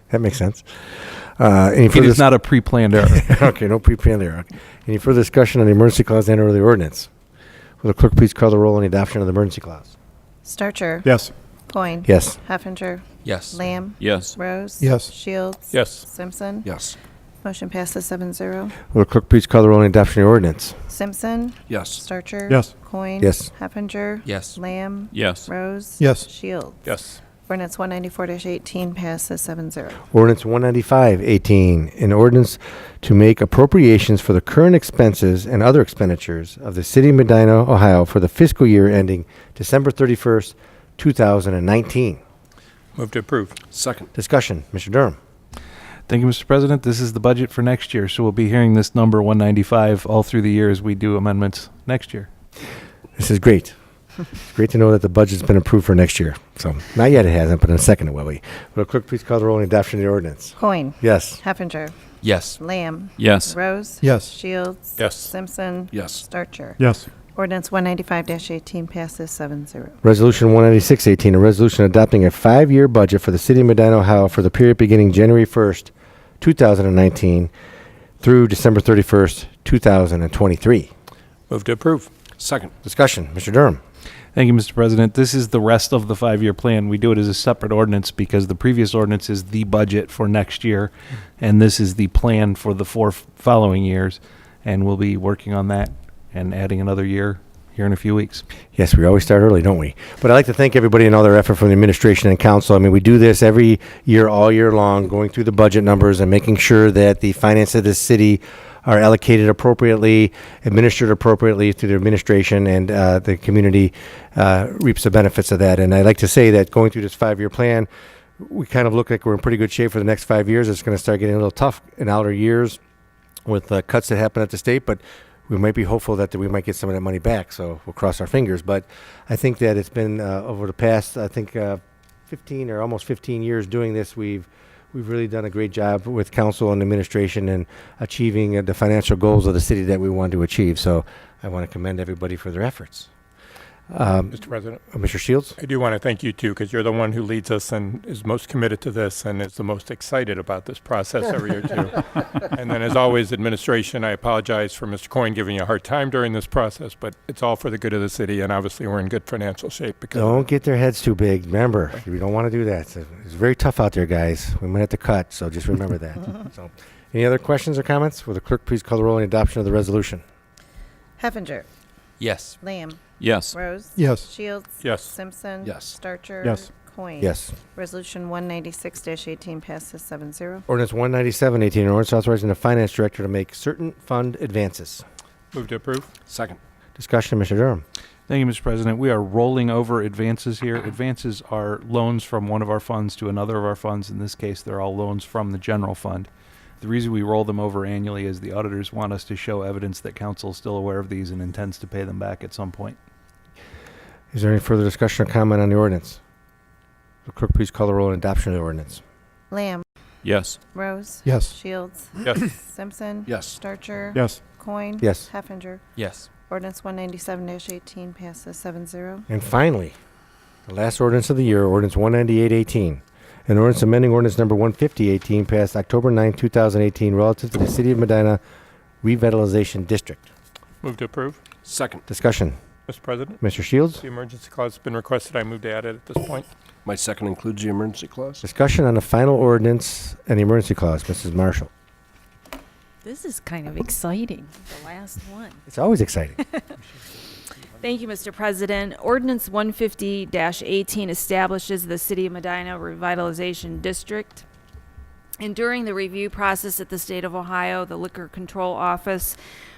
That makes sense. Any It further is not a pre-planned error. Okay, no pre-planned error. Any further discussion on the emergency clause and or the ordinance? Will the clerk please call the roll on the adoption of the emergency clause? Starcher. Yes. Coin. Yes. Heffinger. Yes. Lamb. Yes. Rose. Yes. Shields. Yes. Simpson. Yes. Motion passes 7-0. Will the clerk please call the roll on the adoption of the ordinance? Simpson. Yes. Starcher. Yes. Coin. Yes. Heffinger. Yes. Lamb. Yes. Rose. Yes. Shields. Yes. Ordinance 194-18 passes 7-0. Ordinance 195-18, an ordinance to make appropriations for the current expenses and other expenditures of the City of Medina, Ohio for the fiscal year ending December 31st, 2019. Move to approve. Second. Discussion. Mr. Durham. Thank you, Mr. President. This is the budget for next year, so we'll be hearing this number 195 all through the year as we do amendments next year. This is great. It's great to know that the budget's been approved for next year. So, not yet it hasn't, but in a second it will be. Will the clerk please call the roll on the adoption of the ordinance? Coin. Yes. Heffinger. Yes. Lamb. Yes. Rose. Yes. Shields. Yes. Simpson. Yes. Starcher. Yes. Ordinance 195-18 passes 7-0. Resolution 196-18, a resolution adopting a 5-year budget for the City of Medina, Ohio for the period beginning January 1st, 2019 through December 31st, 2023. Move to approve. Second. Discussion. Mr. Durham. Thank you, Mr. President. This is the rest of the 5-year plan. We do it as a separate ordinance because the previous ordinance is the budget for next year, and this is the plan for the 4 following years, and we'll be working on that and adding another year here in a few weeks. Yes, we always start early, don't we? But I'd like to thank everybody and all their effort from the administration and council. I mean, we do this every year, all year long, going through the budget numbers and making sure that the finances of the city are allocated appropriately, administered appropriately through the administration, and the community reaps the benefits of that. And I'd like to say that going through this 5-year plan, we kind of look like we're in pretty good shape for the next 5 years. It's going to start getting a little tough in outer years with cuts that happen at the state, but we might be hopeful that we might get some of that money back, so we'll cross our fingers. But I think that it's been over the past, 15 or almost 15 years doing this, we've really done a great job with council and administration in achieving the financial goals of the city that we want to achieve. So I want to commend everybody for their efforts. Mr. President. Mr. Shields? I do want to thank you, too, because you're the one who leads us and is most committed to this and is the most excited about this process every year, too. And then, as always, administration, I apologize for Mr. Coyne giving you a hard time during this process, but it's all for the good of the city, and obviously we're in good financial shape. Because Don't get their heads too big. Remember, we don't want to do that. It's very tough out there, guys. We might have to cut, so just remember that. So, any other questions or comments? Will the clerk please call the roll on the adoption of the resolution? Heffinger. Yes. Lamb. Yes. Rose. Yes. Shields. Yes. Simpson. Yes. Starcher. Yes. Coin. Yes. Resolution 196-18 passes 7-0. Ordinance 197-18, an ordinance authorizing the finance director to make certain fund advances. Move to approve. Second. Discussion, Mr. Durham. Thank you, Mr. President. We are rolling over advances here. Advances are loans from one of our funds to another of our funds. In this case, they're all loans from the general fund. The reason we roll them over annually is the auditors want us to show evidence that council is still aware of these and intends to pay them back at some point. Is there any further discussion or comment on the ordinance? Will the clerk please call the roll on adoption of the ordinance? Lamb. Yes. Rose. Yes. Shields. Yes. Simpson. Yes. Starcher. Yes. Coin. Yes. Heffinger. Yes. Ordinance 197-18 passes 7-0. And finally, the last ordinance of the year, ordinance 198-18. An ordinance amending ordinance number 150-18 passed October 9, 2018 relative to the City of Medina Revitalization District. Move to approve. Second. Discussion. Mr. President. Mr. Shields? The emergency clause has been requested. I move to add it at this point. My second includes the emergency clause. Discussion on the final ordinance and the emergency clause. Mrs. Marshall. This is kind of exciting, the last one. It's always exciting. Thank you, Mr. President. Ordinance 150-18 establishes the City of Medina Revitalization District. And during the review process at the State of Ohio, the Liquor Control Office,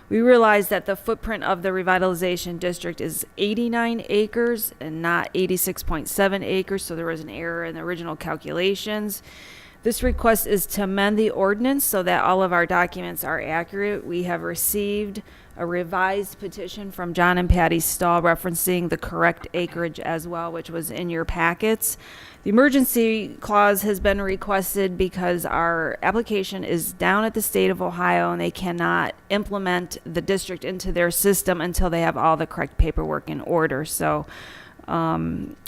we realized that the footprint of the Revitalization District is 89 acres and not 86.7 acres, so there was an error in the original calculations. This request is to amend the ordinance so that all of our documents are accurate. We have received a revised petition from John and Patty Stahl referencing the correct acreage as well, which was in your packets. The emergency clause has been requested because our application is down at the state of Ohio and they cannot implement the district into their system until they have all the correct paperwork in order. So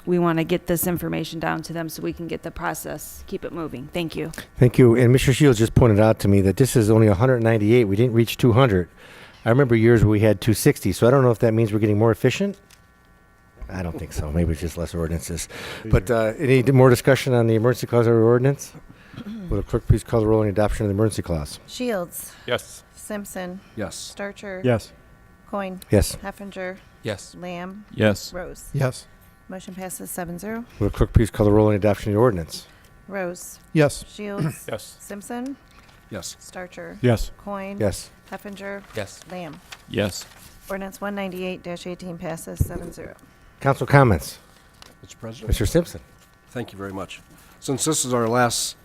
we want to get this information down to them so we can get the process, keep it moving. Thank you. Thank you. And Mr. Shields just pointed out to me that this is only 198. We didn't reach 200. I remember years where we had 260, so I don't know if that means we're getting more efficient. I don't think so. Maybe it's just less ordinances. But any more discussion on the emergency clause of our ordinance? Will the clerk please call the roll on the adoption of the emergency clause? Shields. Yes. Simpson. Yes. Starcher. Yes. Coin. Yes. Heffinger. Yes. Lamb. Yes. Rose. Yes. Motion passes 7-0. Will the clerk please call the roll on the adoption of the ordinance? Rose. Yes. Shields. Yes. Simpson. Yes. Starcher. Yes. Coin. Yes. Heffinger. Yes. Lamb. Yes. Ordinance 198-18 passes 7-0. Council comments. Mr. President. Mr. Simpson. Thank you very much. Since this is our last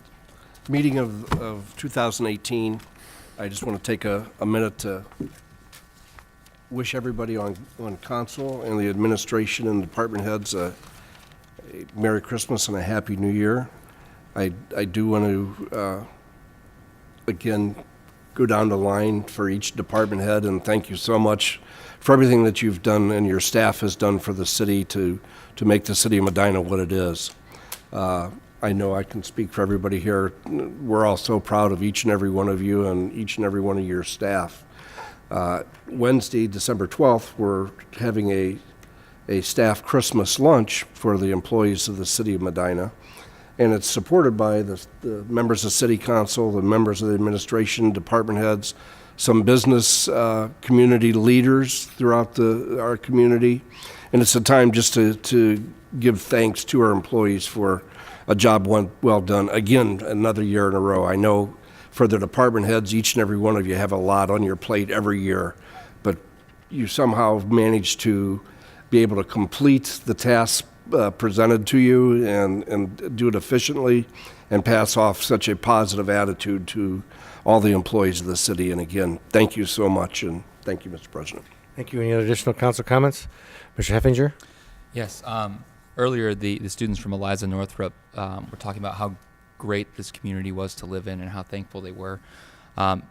meeting of 2018, I just want to take a minute to wish everybody on council and the administration and department heads a Merry Christmas and a Happy New Year. I do want to, again, go down the line for each department head and thank you so much for everything that you've done and your staff has done for the city to make the city of Medina what it is. I know I can speak for everybody here. We're all so proud of each and every one of you and each and every one of your staff. Wednesday, December 12th, we're having a staff Christmas lunch for the employees of the city of Medina. And it's supported by the members of City Council, the members of the administration, department heads, some business community leaders throughout our community. And it's a time just to give thanks to our employees for a job well done. Again, another year in a row. I know for the department heads, each and every one of you have a lot on your plate every year, but you somehow managed to be able to complete the tasks presented to you and do it efficiently and pass off such a positive attitude to all the employees of the city. And again, thank you so much, and thank you, Mr. President. Thank you. Any other additional council comments? Mr. Heffinger? Yes. Earlier, the students from Eliza Northrop were talking about how great this community was to live in and how thankful they were. And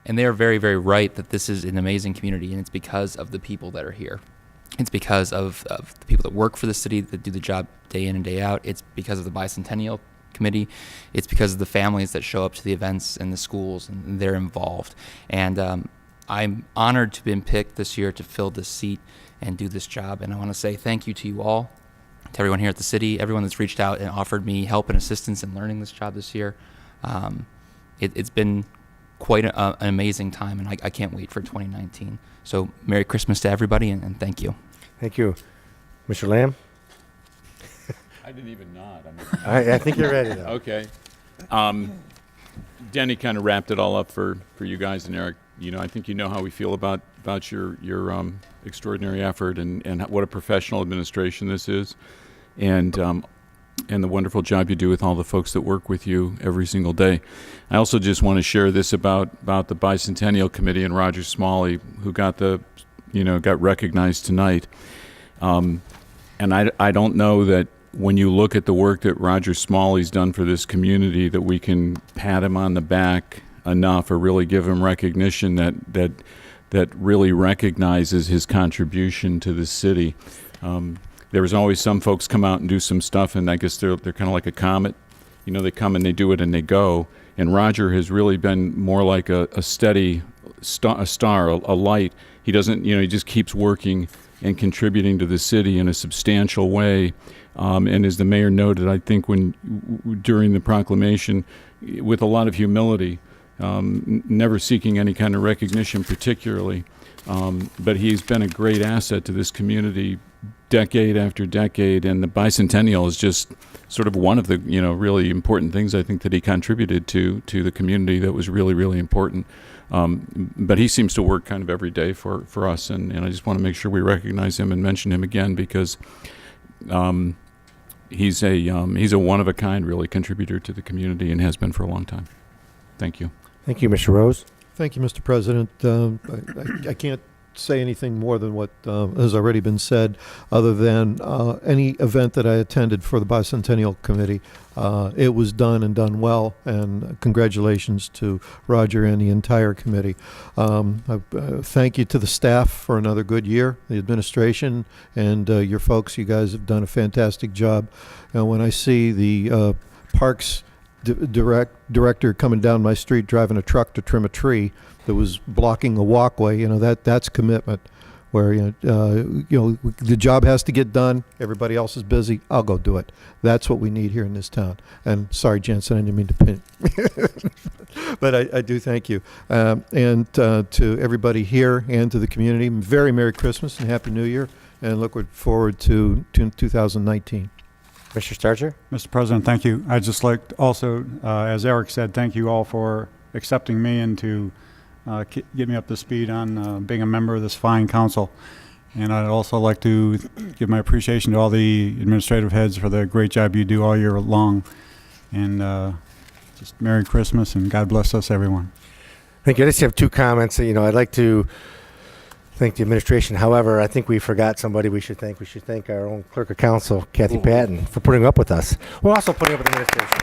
they are very, very right that this is an amazing community, and it's because of the people that are here. It's because of the people that work for the city, that do the job day in and day out. It's because of the Bicentennial Committee. It's because of the families that show up to the events and the schools, and they're involved. And I'm honored to have been picked this year to fill this seat and do this job. And I want to say thank you to you all, to everyone here at the city, everyone that's reached out and offered me help and assistance in learning this job this year. It's been quite an amazing time, and I can't wait for 2019. So Merry Christmas to everybody, and thank you. Thank you. Mr. Lamb? I didn't even nod. I think you're ready, though. Okay. Danny kind of wrapped it all up for you guys, and Eric, you know, I think you know how we feel about your extraordinary effort and what a professional administration this is, and the wonderful job you do with all the folks that work with you every single day. I also just want to share this about the Bicentennial Committee and Roger Smalley, who got recognized tonight. And I don't know that when you look at the work that Roger Smalley's done for this community, that we can pat him on the back enough or really give him recognition that really recognizes his contribution to the city. There's always some folks come out and do some stuff, and I guess they're kind of like a comet. You know, they come and they do it and they go. And Roger has really been more like a steady star, a light. He doesn't, he just keeps working and contributing to the city in a substantial way. And as the mayor noted, I think during the proclamation, with a lot of humility, never seeking any kind of recognition particularly, but he's been a great asset to this community decade after decade, and the Bicentennial is just sort of one of the really important things I think that he contributed to the community that was really, really important. But he seems to work kind of every day for us, and I just want to make sure we recognize him and mention him again, because he's a one of a kind, really, contributor to the community and has been for a long time. Thank you. Thank you, Mr. Rose. Thank you, Mr. President. I can't say anything more than what has already been said, other than any event that I attended for the Bicentennial Committee. It was done and done well, and congratulations to Roger and the entire committee. Thank you to the staff for another good year, the administration, and your folks. You guys have done a fantastic job. When I see the Parks director coming down my street driving a truck to trim a tree that was blocking a walkway, that's commitment. Where the job has to get done. Everybody else is busy. I'll go do it. That's what we need here in this town. And sorry, Jensen, I didn't mean to pin, but I do thank you. And to everybody here and to the community, very Merry Christmas and Happy New Year, and look forward to 2019. Mr. Starcher? Mr. President, thank you. I'd just like to also, as Eric said, thank you all for accepting me and to get me up to speed on being a member of this fine council. And I'd also like to give my appreciation to all the administrative heads for the great job you do all year long. And just Merry Christmas and God bless us, everyone. Thank you. I just have two comments. I'd like to thank the administration. However, I think we forgot somebody we should thank. We should thank our own clerk of council, Kathy Patton, for putting up with us. We're also putting up with the administration.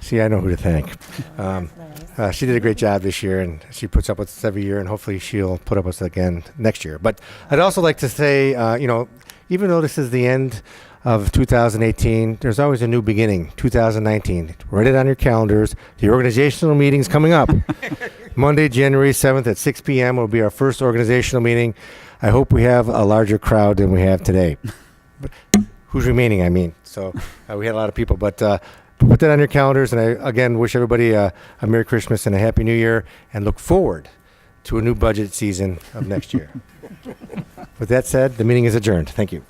See, I know who to thank. She did a great job this year, and she puts up with us every year, and hopefully she'll put up with us again next year. But I'd also like to say, even though this is the end of 2018, there's always a new beginning, 2019. Write it on your calendars. The organizational meeting's coming up. Monday, January 7th at 6 p.m. will be our first organizational meeting. I hope we have a larger crowd than we have today. But who's remaining, I mean. So we had a lot of people, but put that on your calendars. And I, again, wish everybody a Merry Christmas and a Happy New Year, and look forward to a new budget season of next year. With that said, the meeting is adjourned. Thank you.